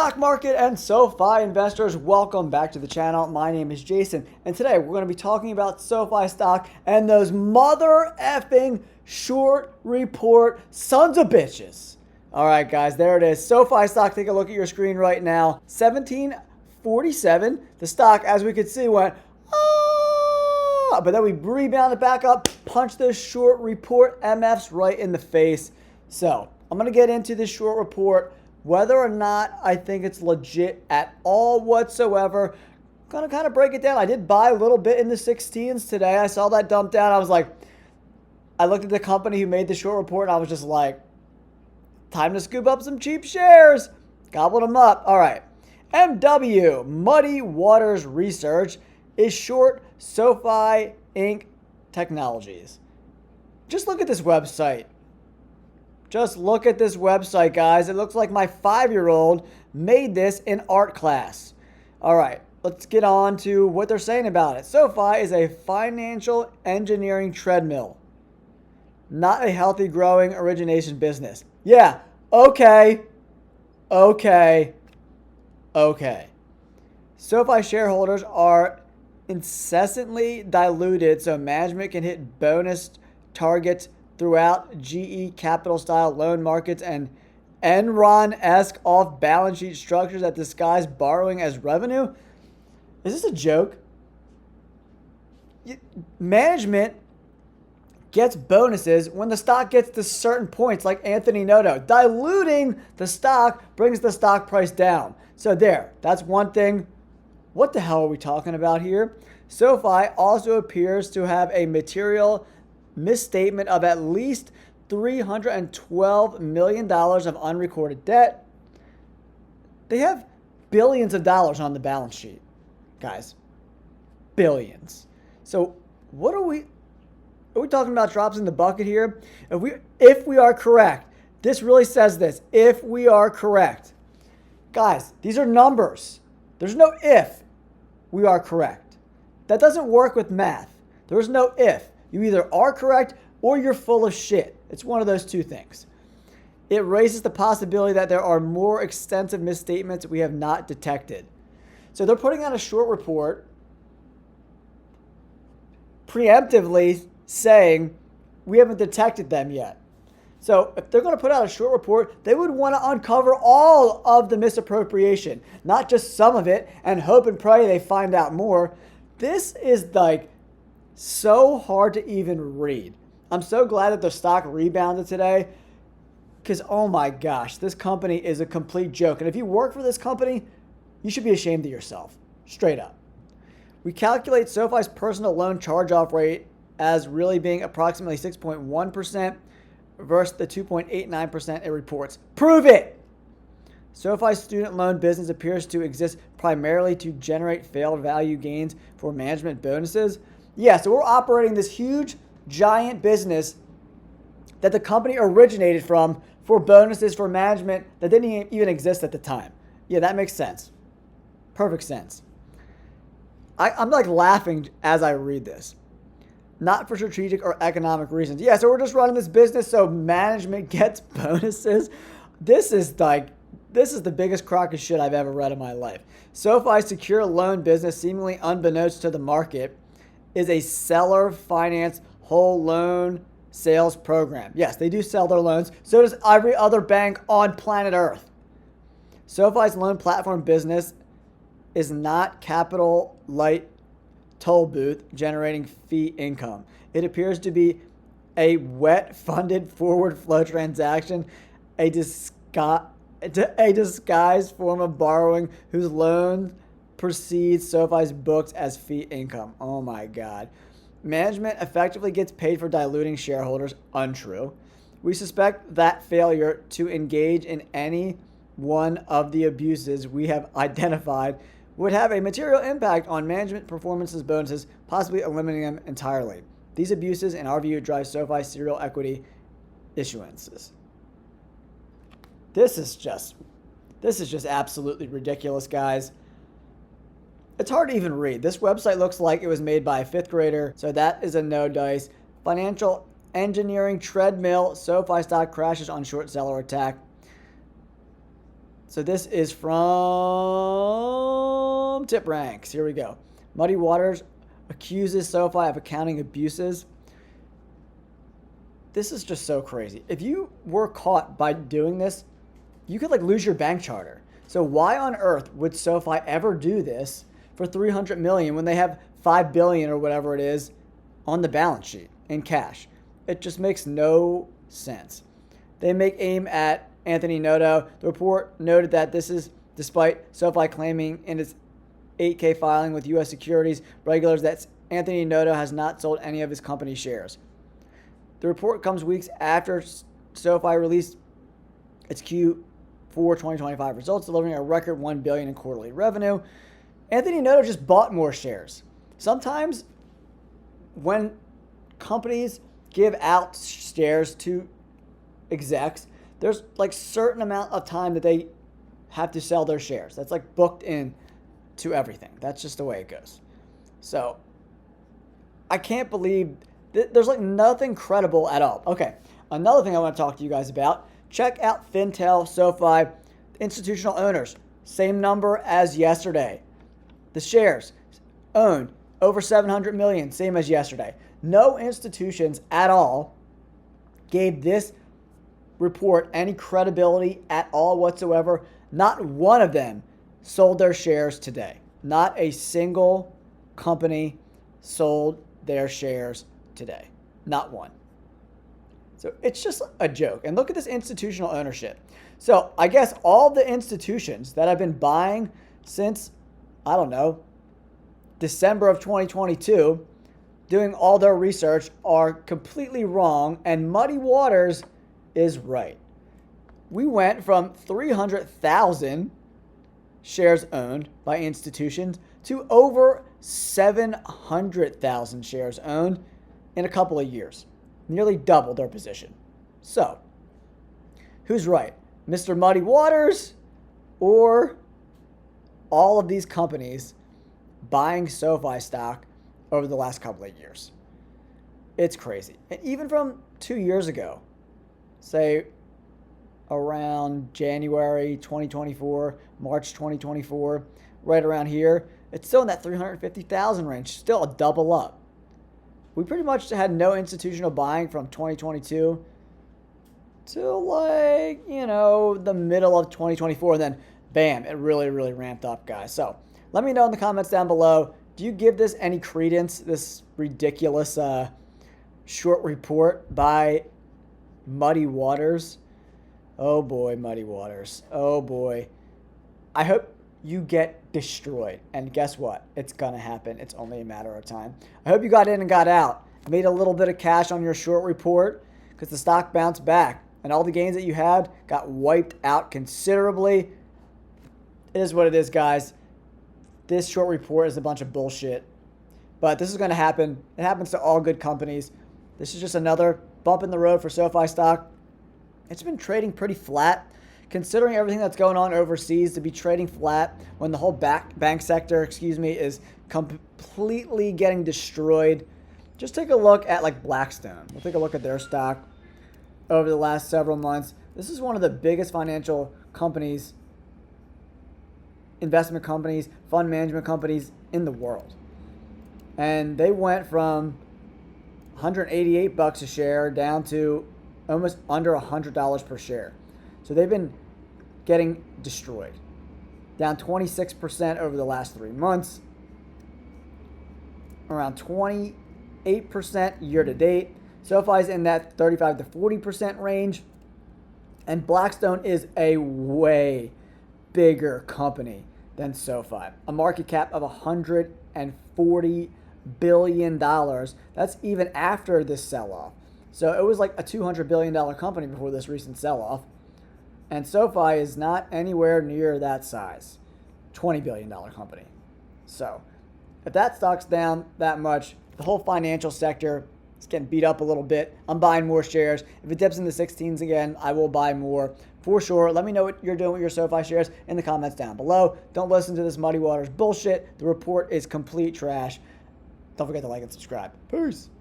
stock market and SoFi investors, welcome back to the channel. My name is Jason, and today we're going to be talking about SoFi stock and those mother effing short report sons of bitches. All right, guys, there it is. SoFi stock, take a look at your screen right now. 1747. The stock, as we could see, went, but then we rebounded back up, punched those short report MFs right in the face. So I'm going to get into this short report. Whether or not I think it's legit at all whatsoever, I'm going to kind of break it down. I did buy a little bit in the 16s today. I saw that dump down. I was like, I looked at the company who made the short report, and I was just like, time to scoop up some cheap shares. Gobbled them up. All right. MW, Muddy Waters Research, is short SoFi Inc. Technologies. Just look at this website. Just look at this website, guys. It looks like my 5-year-old made this in art class. All right, let's get on to what they're saying about it. SoFi is a financial engineering treadmill, not a healthy, growing origination business. Yeah, okay. SoFi shareholders are incessantly diluted so management can hit bonus targets throughout GE capital style loan markets and Enron-esque off-balance sheet structures that disguise borrowing as revenue. Is this a joke? Management gets bonuses when the stock gets to certain points, like Anthony Noto. Diluting the stock brings the stock price down. So there, that's one thing. What the hell are we talking about here? SoFi also appears to have a material misstatement of at least $312 million of unrecorded debt. They have billions of dollars on the balance sheet, guys. Billions. So what are we talking about drops in the bucket here? If we are correct, this really says this. If we are correct. Guys, these are numbers. There's no if we are correct. That doesn't work with math. There's no if. You either are correct or you're full of shit. It's one of those two things. It raises the possibility that there are more extensive misstatements we have not detected. So they're putting out a short report preemptively saying we haven't detected them yet. So if they're going to put out a short report, they would want to uncover all of the misappropriation, not just some of it, and hope and pray they find out more. This is like so hard to even read. I'm so glad that the stock rebounded today because, oh my gosh, this company is a complete joke. And if you work for this company, you should be ashamed of yourself. Straight up. We calculate SoFi's personal loan charge-off rate as really being approximately 6.1% versus the 2.89% it reports. Prove it! SoFi's student loan business appears to exist primarily to generate fair value gains for management bonuses. Yeah, so we're operating this huge, giant business that the company originated from for bonuses for management that didn't even exist at the time. Yeah, that makes sense. Perfect sense. I'm like laughing as I read this. Not for strategic or economic reasons. Yeah, so we're just running this business so management gets bonuses. This is the biggest crock of shit I've ever read in my life. SoFi's secure loan business, seemingly unbeknownst to the market, is a seller finance whole loan sales program. Yes, they do sell their loans. So does every other bank on planet Earth. SoFi's loan platform business is not capital light toll booth generating fee income. It appears to be a wet funded forward flow transaction, a disguised form of borrowing whose loan precedes SoFi's books as fee income. Oh my God. Management effectively gets paid for diluting shareholders. Untrue. We suspect that failure to engage in any one of the abuses we have identified would have a material impact on management performances bonuses, possibly eliminating them entirely. These abuses, in our view, drive SoFi serial equity issuances. This is just absolutely ridiculous, guys. It's hard to even read. This website looks like it was made by a 5th grader, so that is a no dice. Financial engineering treadmill. SoFi stock crashes on short seller attack. So this is from Tip Ranks. Here we go. Muddy Waters accuses SoFi of accounting abuses. This is just so crazy. If you were caught by doing this, you could lose your bank charter. So why on earth would SoFi ever do this for $300 million when they have $5 billion or whatever it is on the balance sheet in cash? It just makes no sense. They make aim at Anthony Noto. The report noted that this is despite SoFi claiming in its 8K filing with U.S. securities regulators that Anthony Noto has not sold any of his company shares. The report comes weeks after SoFi released its Q4 2025 results, delivering a record $1 billion in quarterly revenue. Anthony Noto just bought more shares. Sometimes when companies give out shares to execs, there's certain amount of time that they have to sell their shares. That's booked in to everything. That's just the way it goes. So I can't believe there's nothing credible at all. Okay, another thing I want to talk to you guys about. Check out Fintel, SoFi, institutional owners. Same number as yesterday. The shares owned over 700 million, same as yesterday. No institutions at all gave this report any credibility at all whatsoever. Not one of them sold their shares today. Not a single company sold their shares today. Not one. So it's just a joke. And look at this institutional ownership. So I guess all the institutions that have been buying since, I don't know, December of 2022, doing all their research are completely wrong, and Muddy Waters is right. We went from 300,000 shares owned by institutions to over 700,000 shares owned in a couple of years. Nearly doubled their position. So, who's right? Mr. Muddy Waters or all of these companies buying SoFi stock over the last couple of years? It's crazy. And even from 2 years ago, say around January 2024, March 2024, right around here, it's still in that 350,000 range, still a double up. We pretty much had no institutional buying from 2022 till the middle of 2024, and then bam, it really ramped up, guys. So let me know in the comments down below, do you give this any credence, this ridiculous short report by Muddy Waters? Oh boy, Muddy Waters. Oh boy. I hope you get destroyed. And guess what? It's going to happen. It's only a matter of time. I hope you got in and got out. Made a little bit of cash on your short report because the stock bounced back. And all the gains that you had got wiped out considerably. It is what it is, guys. This short report is a bunch of bullshit. But this is going to happen. It happens to all good companies. This is just another bump in the road for SoFi stock. It's been trading pretty flat. Considering everything that's going on overseas, to be trading flat when the whole bank sector, is completely getting destroyed. Just take a look at Blackstone. We'll take a look at their stock over the last several months. This is one of the biggest financial companies, investment companies, fund management companies in the world. And they went from $188 a share down to almost under $100 per share. So they've been getting destroyed. Down 26% over the last 3 months. Around 28% year to date. SoFi's in that 35 to 40% range. And Blackstone is a way bigger company than SoFi. A market cap of $140 billion. That's even after this sell-off. So it was like a $200 billion company before this recent sell-off. And SoFi is not anywhere near that size. $20 billion company. So if that stock's down that much, the whole financial sector is getting beat up a little bit. I'm buying more shares. If it dips in the 16s again, I will buy more for sure. Let me know what you're doing with your SoFi shares in the comments down below. Don't listen to this Muddy Waters bullshit. The report is complete trash. Don't forget to like and subscribe. Peace.